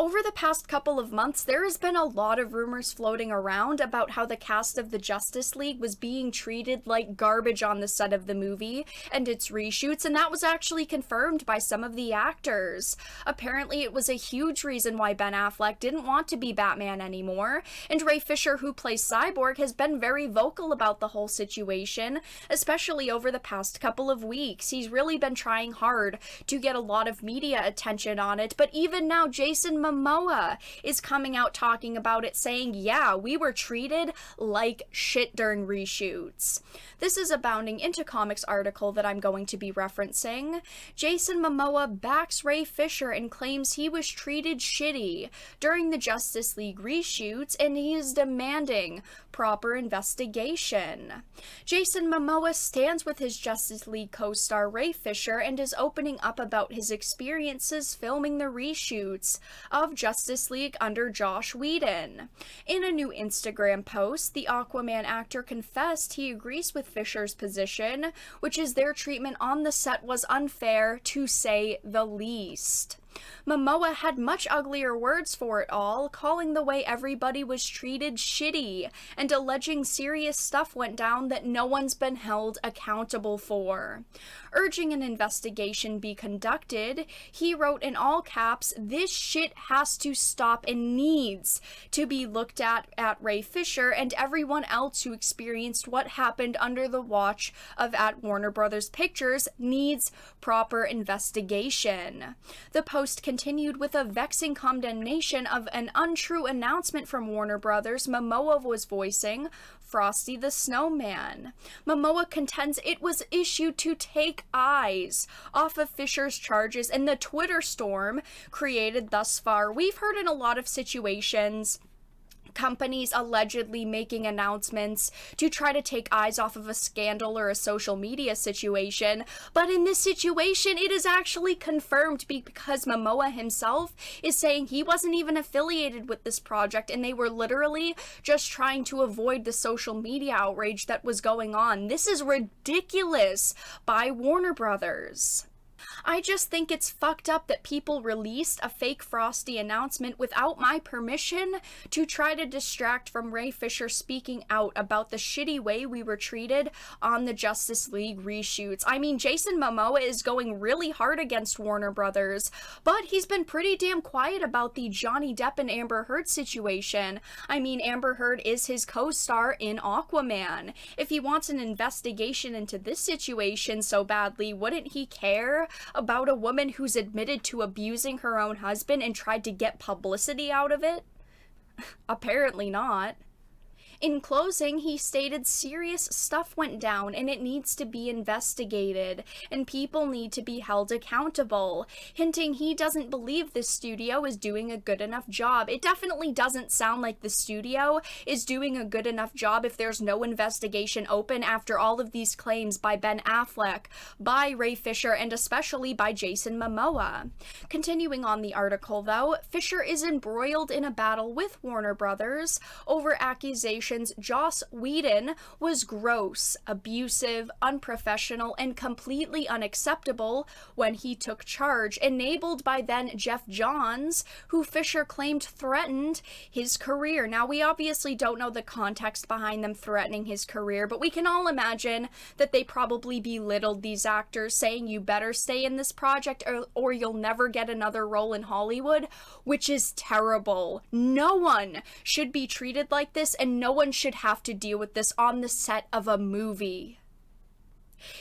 Over the past couple of months, there has been a lot of rumors floating around about how the cast of the Justice League was being treated like garbage on the set of the movie and its reshoots, and that was actually confirmed by some of the actors. Apparently, it was a huge reason why Ben Affleck didn't want to be Batman anymore, and Ray Fisher, who plays Cyborg, has been very vocal about the whole situation, especially over the past couple of weeks. He's really been trying hard to get a lot of media attention on it, but even now, Jason Momoa is coming out talking about it, saying, yeah, we were treated like shit during reshoots. This is a Bounding Into Comics article that I'm going to be referencing. Jason Momoa backs Ray Fisher and claims he was treated shitty during the Justice League reshoots, and he is demanding proper investigation. Jason Momoa stands with his Justice League co-star Ray Fisher and is opening up about his experiences filming the reshoots of Justice League under Joss Whedon. In a new Instagram post, the Aquaman actor confessed he agrees with Fisher's position, which is their treatment on the set was unfair, to say the least. Momoa had much uglier words for it all, calling the way everybody was treated shitty, and alleging serious stuff went down that no one's been held accountable for. Urging an investigation be conducted, he wrote in all caps, "This shit has to stop and needs to be looked at Ray Fisher and everyone else who experienced what happened under the watch of at Warner Brothers Pictures needs proper investigation." The post continued with a vexing condemnation of an untrue announcement from Warner Brothers Momoa was voicing, Frosty the Snowman. Momoa contends it was issued to take eyes off of Fisher's charges and the Twitter storm created thus far. We've heard in a lot of situations companies allegedly making announcements to try to take eyes off of a scandal or a social media situation, but in this situation it is actually confirmed because Momoa himself is saying he wasn't even affiliated with this project and they were literally just trying to avoid the social media outrage that was going on. This is ridiculous by Warner Brothers. I just think it's fucked up that people released a fake Frosty announcement without my permission to try to distract from Ray Fisher speaking out about the shitty way we were treated on the Justice League reshoots. I mean, Jason Momoa is going really hard against Warner Brothers, but he's been pretty damn quiet about the Johnny Depp and Amber Heard situation. I mean, Amber Heard is his co-star in Aquaman. If he wants an investigation into this situation so badly, wouldn't he care about a woman who's admitted to abusing her own husband and tried to get publicity out of it? Apparently not. In closing, he stated serious stuff went down and it needs to be investigated, and people need to be held accountable, hinting he doesn't believe the studio is doing a good enough job. It definitely doesn't sound like the studio is doing a good enough job if there's no investigation open after all of these claims by Ben Affleck, by Ray Fisher, and especially by Jason Momoa. Continuing on the article though, Fisher is embroiled in a battle with Warner Brothers over accusations Joss Whedon was gross, abusive, unprofessional, and completely unacceptable when he took charge, enabled by then Geoff Johns, who Fisher claimed threatened his career. Now, we obviously don't know the context behind them threatening his career, but we can all imagine that they probably belittled these actors, saying you better stay in this project or you'll never get another role in Hollywood, which is terrible. No one should be treated like this, and no one should have to deal with this on the set of a movie.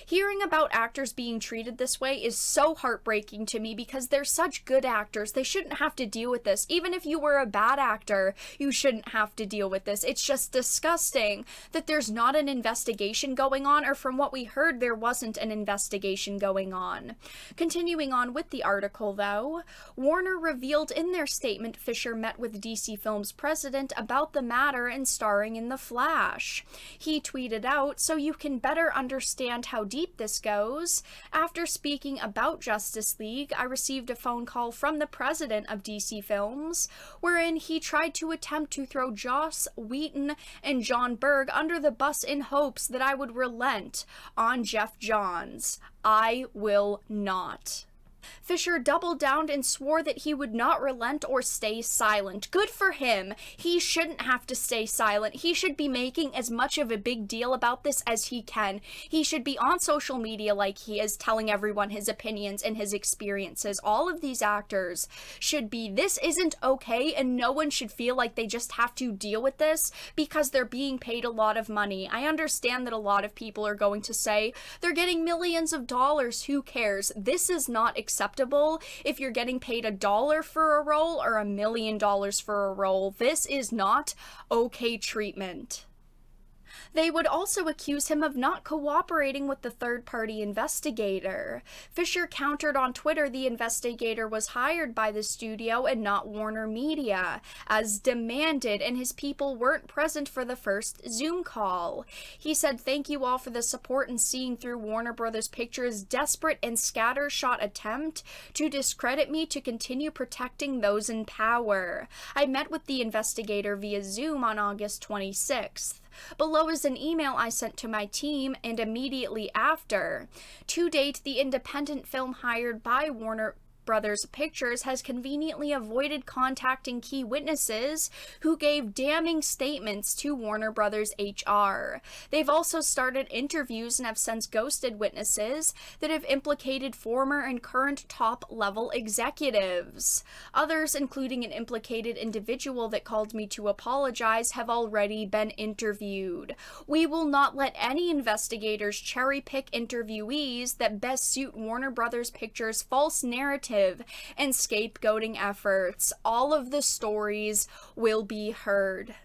Hearing about actors being treated this way is so heartbreaking to me because they're such good actors. They shouldn't have to deal with this. Even if you were a bad actor, you shouldn't have to deal with this. It's just disgusting that there's not an investigation going on, or from what we heard, there wasn't an investigation going on. Continuing on with the article, though, Warner revealed in their statement Fisher met with DC Films president about the matter and starring in The Flash. He tweeted out, "So you can better understand how deep this goes. After speaking about Justice League, I received a phone call from the president of DC Films, wherein he tried to attempt to throw Joss Whedon and John Berg under the bus in hopes that I would relent on Geoff Johns. I will not." Fisher doubled down and swore that he would not relent or stay silent. Good for him. He shouldn't have to stay silent. He should be making as much of a big deal about this as he can. He should be on social media like he is, telling everyone his opinions and his experiences. All of these actors should be, this isn't okay, and no one should feel like they just have to deal with this because they're being paid a lot of money. I understand that a lot of people are going to say they're getting millions of dollars. Who cares? This is not acceptable. If you're getting paid $1 for a role or $1 million for a role, this is not okay treatment. They would also accuse him of not cooperating with the third-party investigator. Fisher countered on Twitter the investigator was hired by the studio and not Warner Media, as demanded, and his people weren't present for the first Zoom call. He said, "Thank you all for the support in seeing through Warner Brothers Pictures' desperate and scattershot attempt to discredit me to continue protecting those in power. I met with the investigator via Zoom on August 26th. Below is an email I sent to my team and immediately after. To date, the independent film hired by Warner Brothers Pictures has conveniently avoided contacting key witnesses who gave damning statements to Warner Brothers HR. They've also started interviews and have since ghosted witnesses that have implicated former and current top-level executives. Others, including an implicated individual that called me to apologize, have already been interviewed. We will not let any investigators cherry-pick interviewees that best suit Warner Brothers Pictures' false narrative and scapegoating efforts. All of the stories will be heard."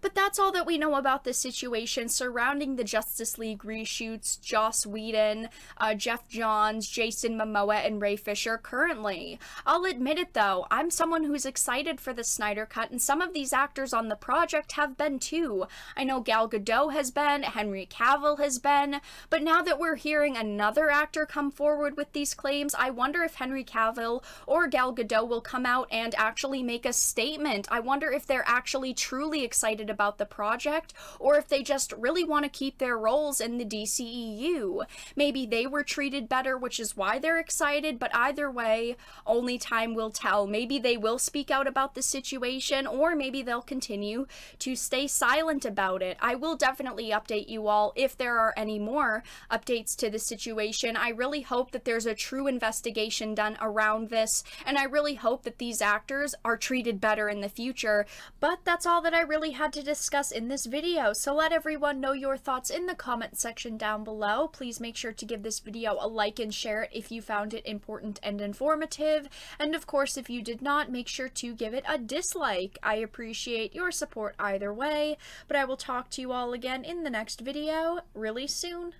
But that's all that we know about the situation surrounding the Justice League reshoots, Joss Whedon, Geoff Johns, Jason Momoa, and Ray Fisher currently. I'll admit it though, I'm someone who's excited for the Snyder Cut, and some of these actors on the project have been too. I know Gal Gadot has been, Henry Cavill has been, but now that we're hearing another actor come forward with these claims, I wonder if Henry Cavill or Gal Gadot will come out and actually make a statement. I wonder if they're actually truly excited about the project, or if they just really want to keep their roles in the DCEU. Maybe they were treated better, which is why they're excited, but either way, only time will tell. Maybe they will speak out about the situation, or maybe they'll continue to stay silent about it. I will definitely update you all if there are any more updates to the situation. I really hope that there's a true investigation done around this, and I really hope that these actors are treated better in the future. But that's all that I really had to discuss in this video, so let everyone know your thoughts in the comment section down below. Please make sure to give this video a like and share it if you found it important and informative, and of course if you did not, make sure to give it a dislike. I appreciate your support either way, but I will talk to you all again in the next video really soon.